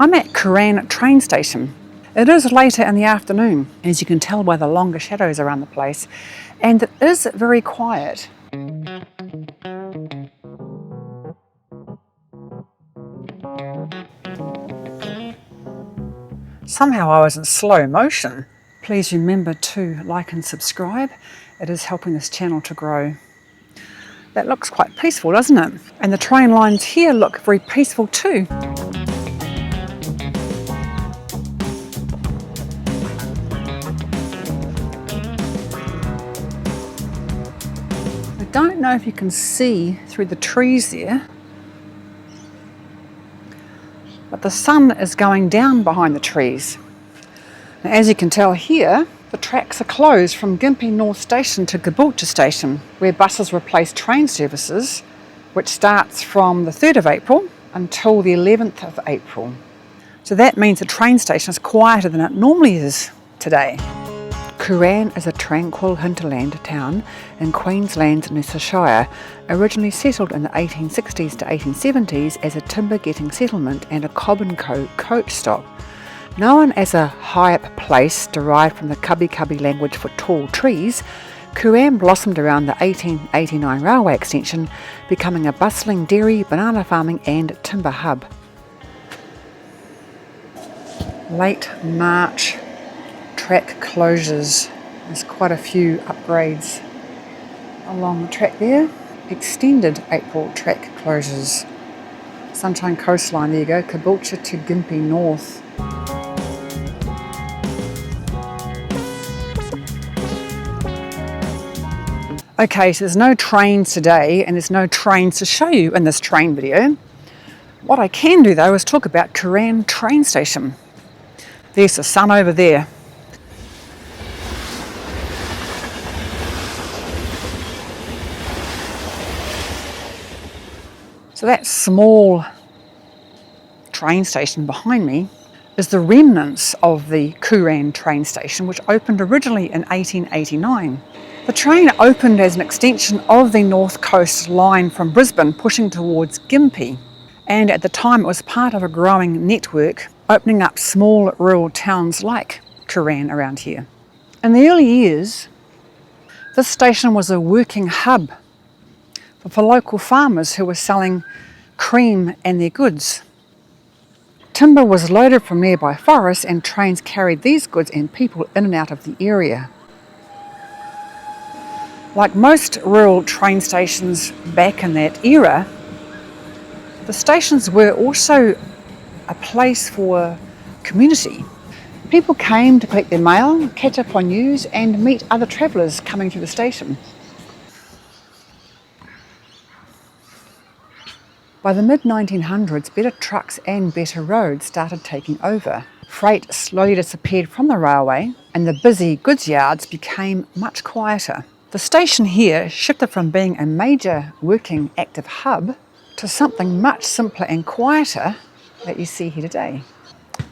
I'm at Cooran train station. It is later in the afternoon, as you can tell by the longer shadows around the place, and it is very quiet. Somehow I was in slow motion. Please remember to like and subscribe. It is helping this channel to grow. That looks quite peaceful, doesn't it? And the train lines here look very peaceful too. I don't know if you can see through the trees there, but the sun is going down behind the trees. Now, as you can tell here, the tracks are closed from Gympie North Station to Caboolture Station, where buses replace train services, which starts from the 3rd of April until the 11th of April. So that means the train station is quieter than it normally is today. Cooran is a tranquil hinterland town in Queensland's Noosa Shire, originally settled in the 1860s to 1870s as a timber-getting settlement and a Cobb & Co coach stop. Known as a high-up place derived from the Kabi language for tall trees, Cooran blossomed around the 1889 railway extension, becoming a bustling dairy, banana farming and timber hub. Late March track closures. There's quite a few upgrades along the track there. Extended April track closures. Sunshine Coastline, there you go, Caboolture to Gympie North. Okay, so there's no trains today and there's no trains to show you in this train video. What I can do though is talk about Cooran train station. There's the sun over there. So that small train station behind me is the remnants of the Cooran train station, which opened originally in 1889. The train opened as an extension of the North Coast line from Brisbane, pushing towards Gympie. And at the time it was part of a growing network, opening up small rural towns like Cooran around here. In the early years, this station was a working hub for local farmers who were selling cream and their goods. Timber was loaded from nearby forests and trains carried these goods and people in and out of the area. Like most rural train stations back in that era, the stations were also a place for community. People came to collect their mail, catch up on news and meet other travellers coming through the station. By the mid-1900s, better trucks and better roads started taking over. Freight slowly disappeared from the railway and the busy goods yards became much quieter. The station here shifted from being a major working active hub to something much simpler and quieter that you see here today.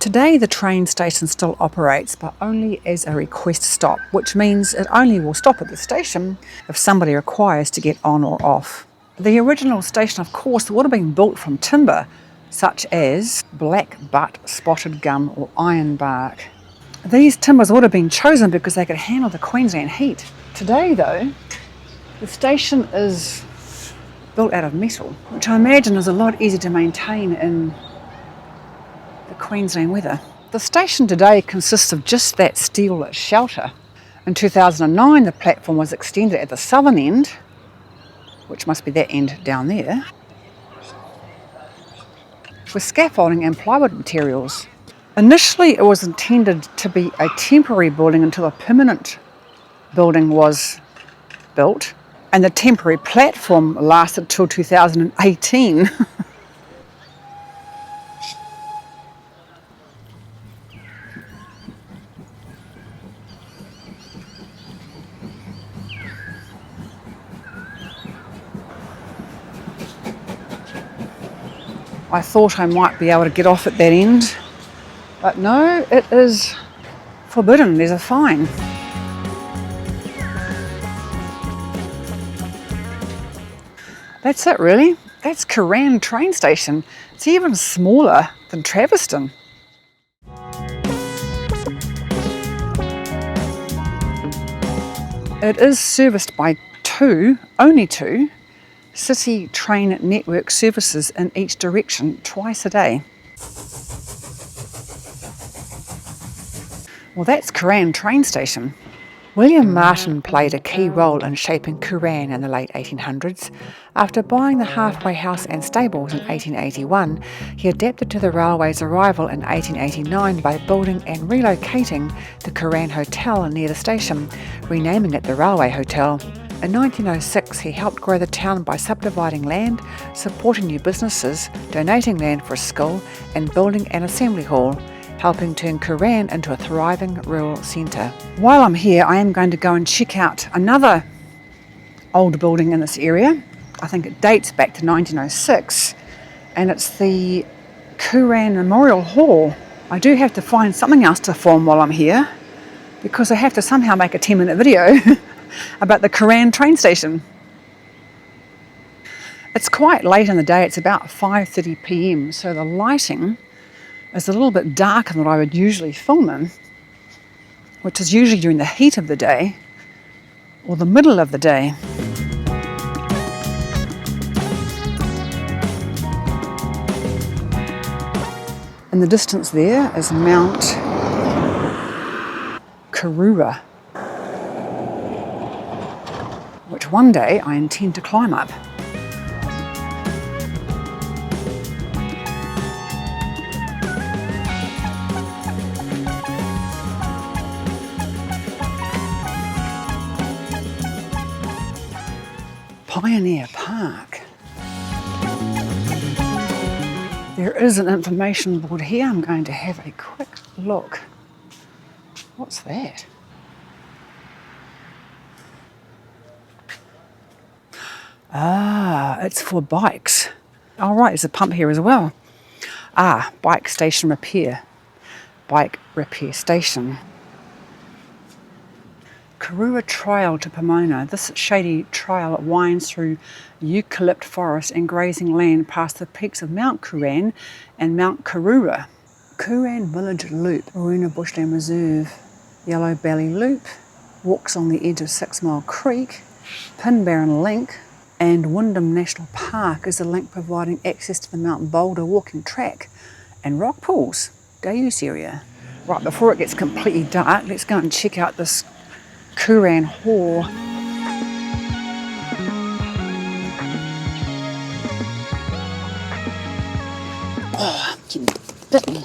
Today the train station still operates, but only as a request stop, which means it only will stop at the station if somebody requires to get on or off. The original station, of course, would have been built from timber, such as black butt, spotted gum or ironbark. These timbers would have been chosen because they could handle the Queensland heat. Today though, the station is built out of metal, which I imagine is a lot easier to maintain in the Queensland weather. The station today consists of just that steel shelter. In 2009, the platform was extended at the southern end, which must be that end down there, with scaffolding and plywood materials. Initially, it was intended to be a temporary building until a permanent building was built, and the temporary platform lasted till 2018. I thought I might be able to get off at that end, but no, it is forbidden. There's a fine. That's it really. That's Cooran train station. It's even smaller than Traviston. It is serviced by only two, city train network services in each direction twice a day. Well, that's Cooran train station. William Martin played a key role in shaping Cooran in the late 1800s. After buying the halfway house and stables in 1881, he adapted to the railway's arrival in 1889 by building and relocating the Cooran Hotel near the station, renaming it the Railway Hotel. In 1906, he helped grow the town by subdividing land, supporting new businesses, donating land for a school, and building an assembly hall, helping turn Cooran into a thriving rural centre. While I'm here, I am going to go and check out another old building in this area. I think it dates back to 1906, and it's the Cooran Memorial Hall. I do have to find something else to film while I'm here, because I have to somehow make a 10-minute video about the Cooran train station. It's quite late in the day, it's about 5:30 p.m, so the lighting is a little bit darker than I would usually film in, which is usually during the heat of the day or the middle of the day. In the distance there is Mount Coolum, which one day I intend to climb up. Pioneer Park. There is an information board here. I'm going to have a quick look. What's that? Ah, it's for bikes. Oh right, there's a pump here as well. Ah, bike station repair. Bike repair station. Karua Trail to Pomona. This shady trail winds through eucalypt forest and grazing land past the peaks of Mount Cooran and Mount Karua. Cooran Village Loop, Waruna Bushland Reserve, Yellow Belly Loop, walks on the edge of 6 Mile Creek, Pinbarren Link, and Wyndham National Park is a link providing access to the Mount Boulder walking track and rock pools, day use area. Right, before it gets completely dark, let's go and check out this Cooran Hall. Oh, I'm getting bitten.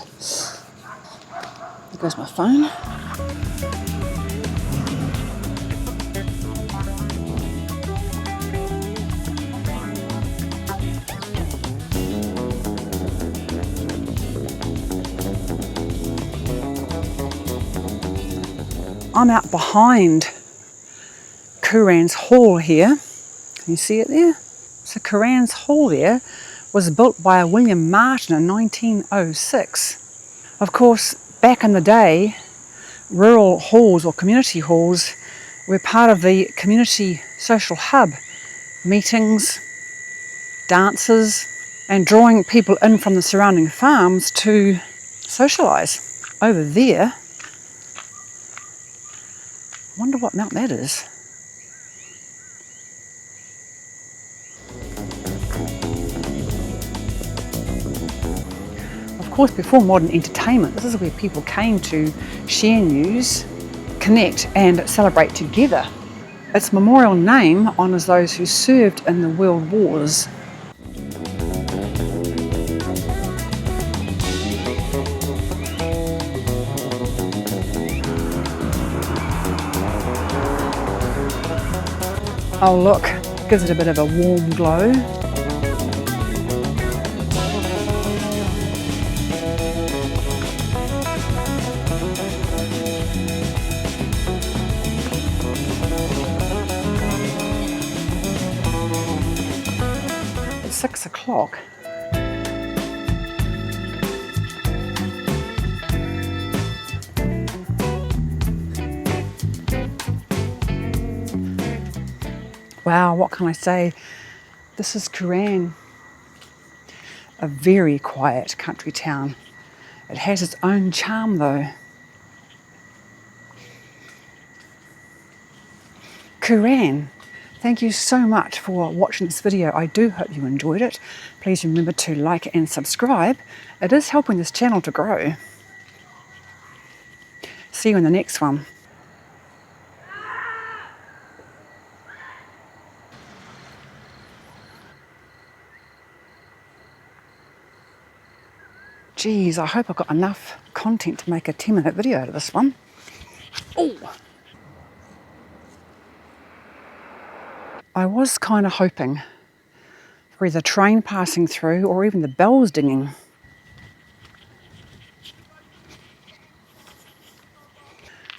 There goes my phone. I'm out behind Cooran's Hall here. Can you see it there? So Cooran's Hall there was built by William Martin in 1906. Of course, back in the day, rural halls or community halls were part of the community social hub. Meetings, dances, and drawing people in from the surrounding farms to socialise. Over there, I wonder what mount that is. Of course, before modern entertainment, this is where people came to share news, connect and celebrate together. Its memorial name honours those who served in the World Wars. Oh look, gives it a bit of a warm glow. It's 6 o'clock. Wow, what can I say? This is Cooran. A very quiet country town. It has its own charm though. Cooran, thank you so much for watching this video. I do hope you enjoyed it. Please remember to like and subscribe. It is helping this channel to grow. See you in the next one. Geez, I hope I've got enough content to make a 10-minute video out of this one. Oh! I was kind of hoping for either train passing through or even the bells dinging.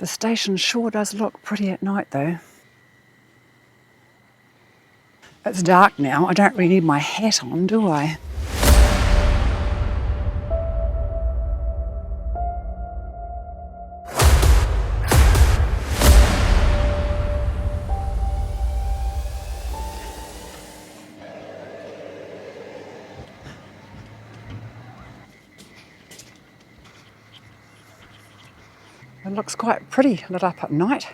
The station sure does look pretty at night though. It's dark now, I don't really need my hat on, do I? It looks quite pretty lit up at night.